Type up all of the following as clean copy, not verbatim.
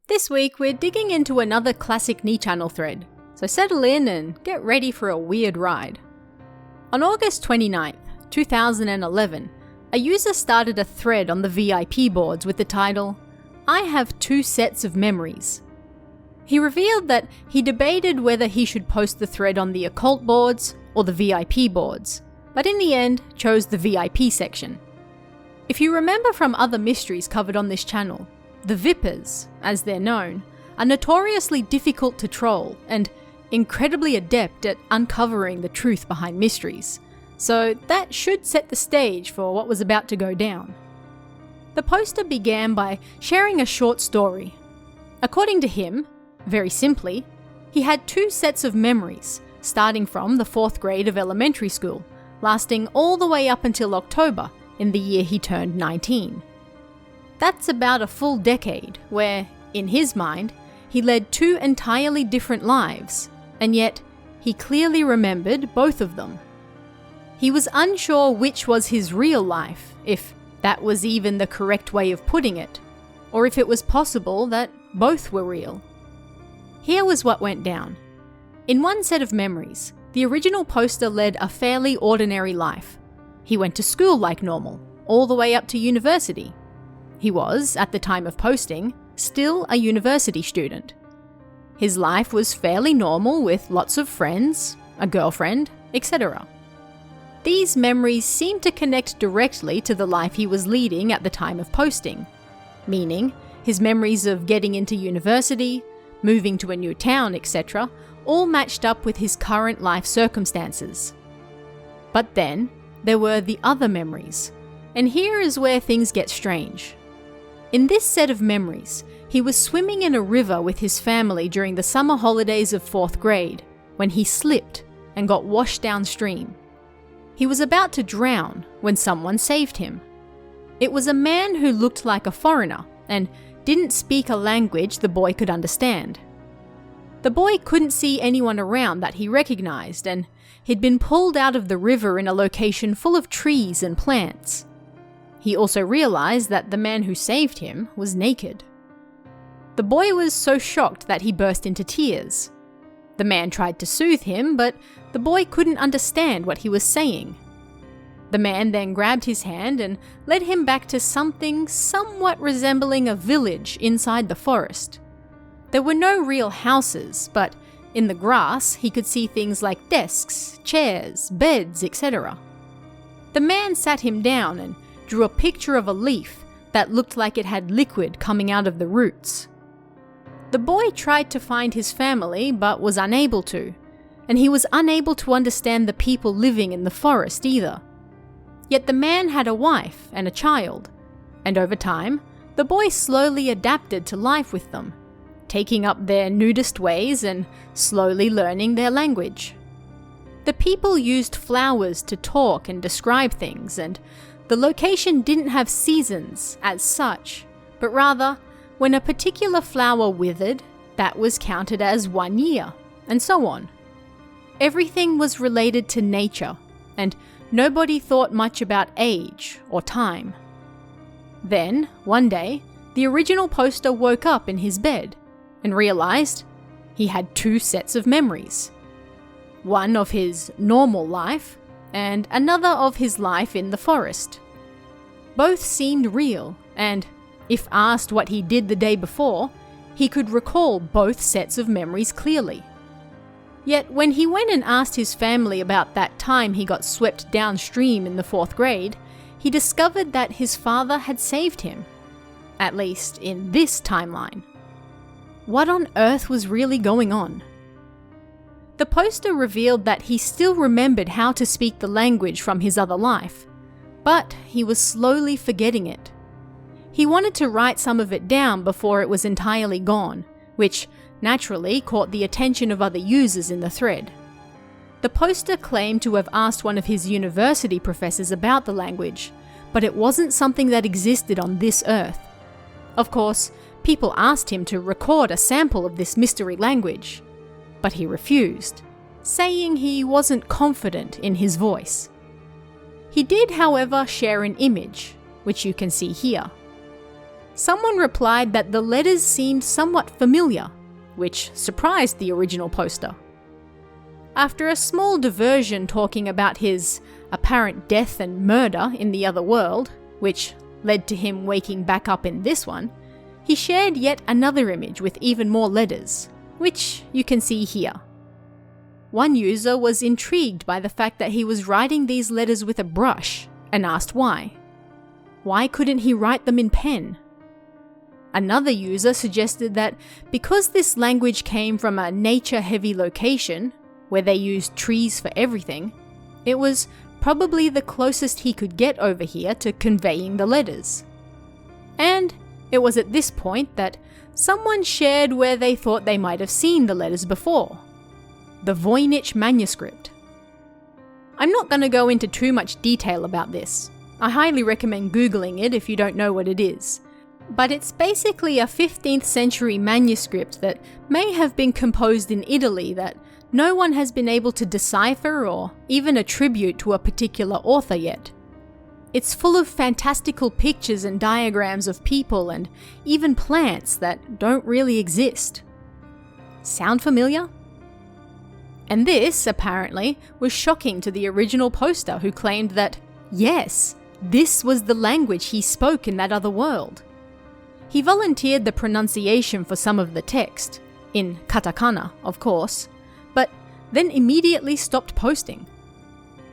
This week we're digging into another classic Nichannel thread, so settle in and get ready for a weird ride. On August 29th, 2011, a user started a thread on the VIP boards with the title, "I have two sets of memories." He revealed that he debated whether he should post the thread on the occult boards or the VIP boards, but in the end chose the VIP section. If you remember from other mysteries covered on this channel, the Vippers, as they're known, are notoriously difficult to troll and incredibly adept at uncovering the truth behind mysteries, so that should set the stage for what was about to go down. The poster began by sharing a short story. According to him, very simply, he had two sets of memories, starting from the 4th grade of elementary school, lasting all the way up until October in the year he turned 19. That's about a full decade where, in his mind, he led two entirely different lives, and yet he clearly remembered both of them. He was unsure which was his real life, if that was even the correct way of putting it, or if it was possible that both were real. Here was what went down. In one set of memories, the original poster led a fairly ordinary life. He went to school like normal, all the way up to university. He was, at the time of posting, still a university student. His life was fairly normal with lots of friends, a girlfriend, etc. These memories seemed to connect directly to the life he was leading at the time of posting, meaning his memories of getting into university, moving to a new town, etc., all matched up with his current life circumstances. But then, there were the other memories, and here is where things get strange. In this set of memories, he was swimming in a river with his family during the summer holidays of 4th grade, when he slipped and got washed downstream. He was about to drown when someone saved him. It was a man who looked like a foreigner and didn't speak a language the boy could understand. The boy couldn't see anyone around that he recognized, and he'd been pulled out of the river in a location full of trees and plants. He also realized that the man who saved him was naked. The boy was so shocked that he burst into tears. The man tried to soothe him, but the boy couldn't understand what he was saying. The man then grabbed his hand and led him back to something somewhat resembling a village inside the forest. There were no real houses, but in the grass he could see things like desks, chairs, beds, etc. The man sat him down and drew a picture of a leaf that looked like it had liquid coming out of the roots. The boy tried to find his family but was unable to, and he was unable to understand the people living in the forest either. Yet the man had a wife and a child, and over time, the boy slowly adapted to life with them, taking up their nudist ways and slowly learning their language. The people used flowers to talk and describe things, and the location didn't have seasons as such, but rather, when a particular flower withered, that was counted as 1 year, and so on. Everything was related to nature, and nobody thought much about age or time. Then, one day, the original poster woke up in his bed and realized he had two sets of memories. One of his normal life, and another of his life in the forest. Both seemed real, and if asked what he did the day before, he could recall both sets of memories clearly. Yet when he went and asked his family about that time he got swept downstream in the 4th grade, he discovered that his father had saved him. At least in this timeline. What on earth was really going on? The poster revealed that he still remembered how to speak the language from his other life, but he was slowly forgetting it. He wanted to write some of it down before it was entirely gone, which naturally caught the attention of other users in the thread. The poster claimed to have asked one of his university professors about the language, but it wasn't something that existed on this earth. Of course, people asked him to record a sample of this mystery language, but he refused, saying he wasn't confident in his voice. He did, however, share an image, which you can see here. someone replied that the letters seemed somewhat familiar, which surprised the original poster. After a small diversion talking about his apparent death and murder in the other world, which led to him waking back up in this one, he shared yet another image with even more letters, which you can see here. One user was intrigued by the fact that he was writing these letters with a brush and asked why. Why couldn't he write them in pen? Another user suggested that because this language came from a nature-heavy location, where they used trees for everything, it was probably the closest he could get over here to conveying the letters. And it was at this point that someone shared where they thought they might have seen the letters before. The Voynich manuscript. I'm not going to go into too much detail about this. I highly recommend Googling it if you don't know what it is. But it's basically a 15th century manuscript that may have been composed in Italy that no one has been able to decipher or even attribute to a particular author yet. It's full of fantastical pictures and diagrams of people and even plants that don't really exist. Sound familiar? And this, apparently, was shocking to the original poster who claimed that, yes, this was the language he spoke in that other world. He volunteered the pronunciation for some of the text, in katakana, of course, but then immediately stopped posting.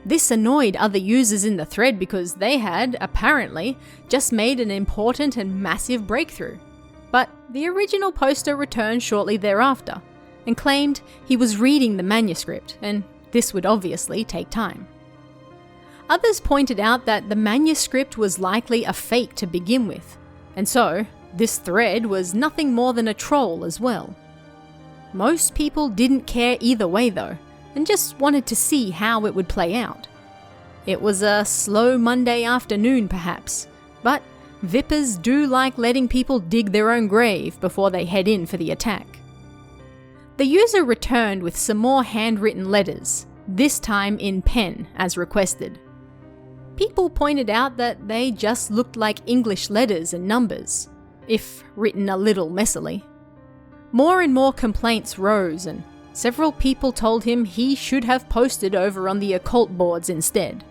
This annoyed other users in the thread because they had, apparently, just made an important and massive breakthrough. But the original poster returned shortly thereafter, and claimed he was reading the manuscript, and this would obviously take time. Others pointed out that the manuscript was likely a fake to begin with, and so this thread was nothing more than a troll as well. Most people didn't care either way though, and just wanted to see how it would play out. It was a slow Monday afternoon perhaps, but Vippers do like letting people dig their own grave before they head in for the attack. The user returned with some more handwritten letters, this time in pen as requested. People pointed out that they just looked like English letters and numbers, if written a little messily. More and more complaints rose, and several people told him he should have posted over on the occult boards instead.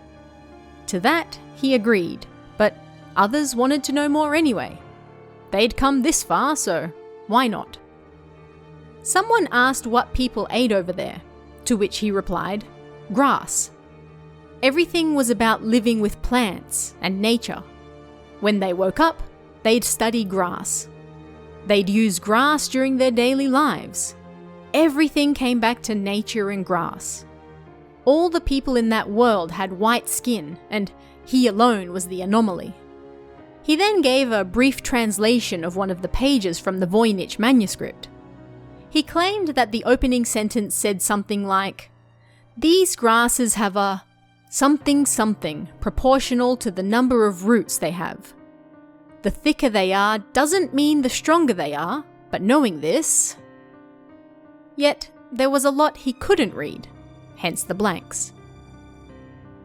To that, he agreed, but others wanted to know more anyway. They'd come this far, so why not? Someone asked what people ate over there, to which he replied, grass. Everything was about living with plants and nature. When they woke up, they'd study grass. They'd use grass during their daily lives. Everything came back to nature and grass. All the people in that world had white skin, and he alone was the anomaly. He then gave a brief translation of one of the pages from the Voynich manuscript. He claimed that the opening sentence said something like, "These grasses have a something proportional to the number of roots they have. The thicker they are doesn't mean the stronger they are, but knowing this..." Yet there was a lot he couldn't read, hence the blanks.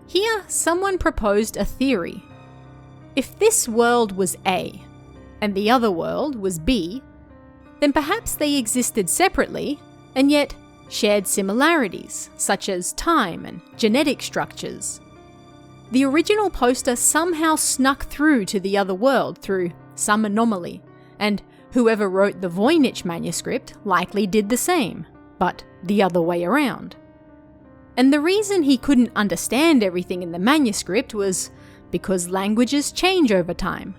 Here, someone proposed a theory. If this world was A, and the other world was B, then perhaps they existed separately, and yet shared similarities, such as time and genetic structures. The original poster somehow snuck through to the other world through some anomaly, and whoever wrote the Voynich manuscript likely did the same, but the other way around. And the reason he couldn't understand everything in the manuscript was because languages change over time.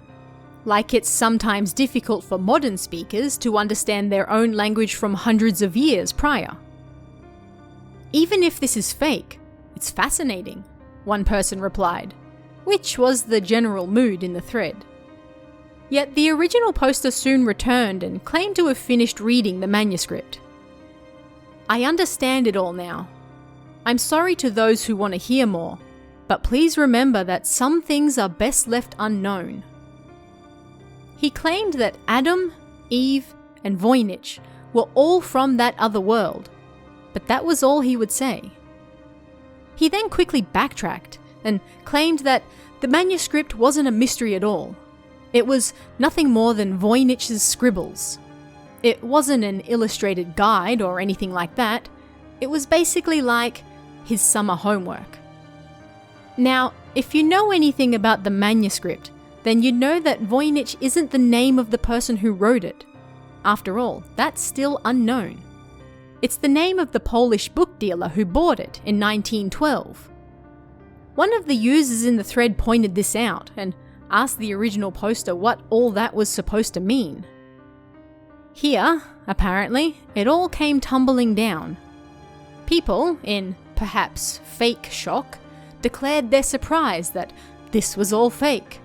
Like it's sometimes difficult for modern speakers to understand their own language from hundreds of years prior. Even if this is fake, it's fascinating, one person replied, which was the general mood in the thread. Yet the original poster soon returned and claimed to have finished reading the manuscript. "I understand it all now. I'm sorry to those who want to hear more, but please remember that some things are best left unknown." He claimed that Adam, Eve, and Voynich were all from that other world, but that was all he would say. He then quickly backtracked and claimed that the manuscript wasn't a mystery at all. It was nothing more than Voynich's scribbles. It wasn't an illustrated guide or anything like that. It was basically like his summer homework. Now, if you know anything about the manuscript, then you know that Voynich isn't the name of the person who wrote it. After all, that's still unknown. It's the name of the Polish book dealer who bought it in 1912. One of the users in the thread pointed this out and asked the original poster what all that was supposed to mean. Here, apparently, it all came tumbling down. People, in perhaps fake shock, declared their surprise that this was all fake.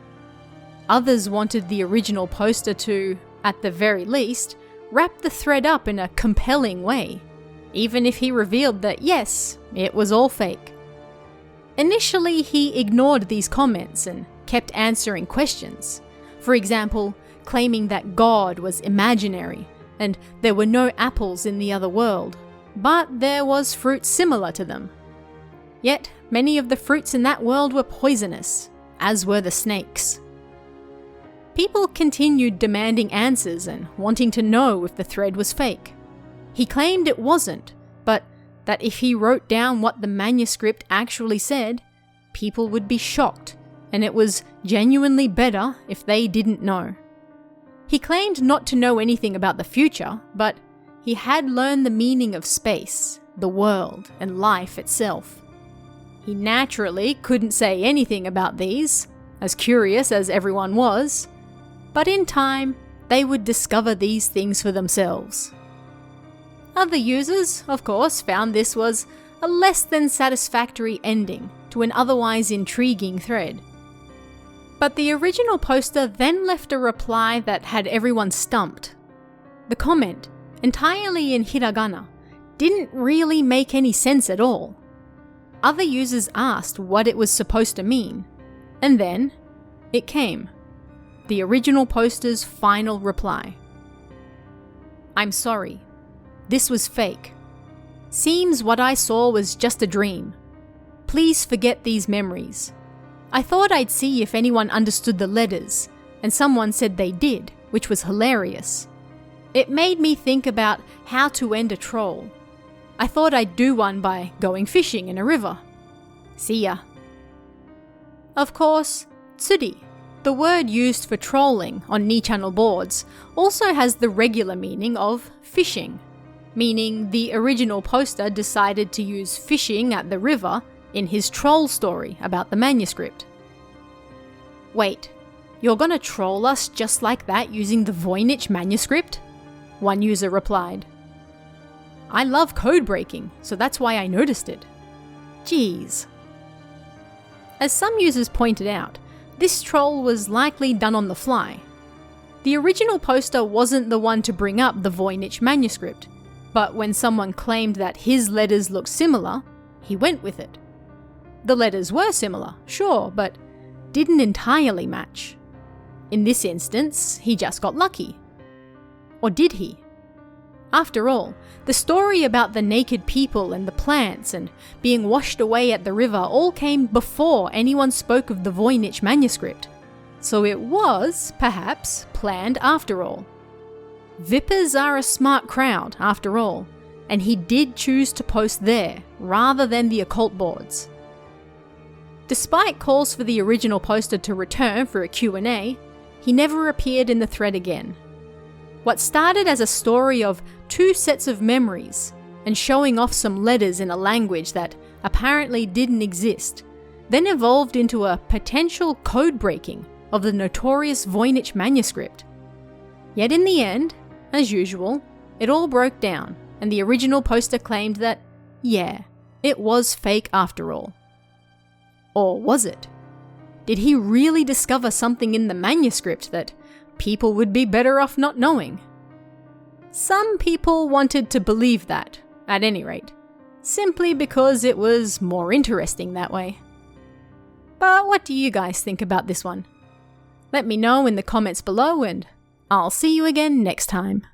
Others wanted the original poster to, at the very least, wrap the thread up in a compelling way, even if he revealed that yes, it was all fake. Initially, he ignored these comments and kept answering questions. For example, claiming that God was imaginary and there were no apples in the other world, but there was fruit similar to them. Yet, many of the fruits in that world were poisonous, as were the snakes. People continued demanding answers and wanting to know if the thread was fake. He claimed it wasn't, but that if he wrote down what the manuscript actually said, people would be shocked, and it was genuinely better if they didn't know. He claimed not to know anything about the future, but he had learned the meaning of space, the world, and life itself. He naturally couldn't say anything about these, as curious as everyone was, but in time, they would discover these things for themselves. Other users, of course, found this was a less than satisfactory ending to an otherwise intriguing thread. But the original poster then left a reply that had everyone stumped. The comment, entirely in hiragana, didn't really make any sense at all. Other users asked what it was supposed to mean, and then it came. The original poster's final reply. I'm sorry. This was fake. Seems what I saw was just a dream. Please forget these memories. I thought I'd see if anyone understood the letters, and someone said they did, which was hilarious. It made me think about how to end a troll. I thought I'd do one by going fishing in a river. See ya. Of course, tsuri, the word used for trolling on Nichannel boards, also has the regular meaning of fishing, meaning the original poster decided to use fishing at the river in his troll story about the manuscript. Wait, you're gonna troll us just like that using the Voynich manuscript? One user replied. I love code breaking, so that's why I noticed it. Jeez. As some users pointed out, this troll was likely done on the fly. The original poster wasn't the one to bring up the Voynich manuscript, but when someone claimed that his letters looked similar, he went with it. The letters were similar, sure, but didn't entirely match. In this instance, he just got lucky. Or did he? After all, the story about the naked people and the plants and being washed away at the river all came before anyone spoke of the Voynich manuscript. So it was, perhaps, planned after all. Vippers are a smart crowd, after all, and he did choose to post there rather than the occult boards. Despite calls for the original poster to return for a Q&A, he never appeared in the thread again. What started as a story of two sets of memories and showing off some letters in a language that apparently didn't exist, then evolved into a potential code breaking of the notorious Voynich manuscript. Yet in the end, as usual, it all broke down, and the original poster claimed that, yeah, it was fake after all. Or was it? Did he really discover something in the manuscript that people would be better off not knowing? Some people wanted to believe that, at any rate, simply because it was more interesting that way. But what do you guys think about this one? Let me know in the comments below, and I'll see you again next time.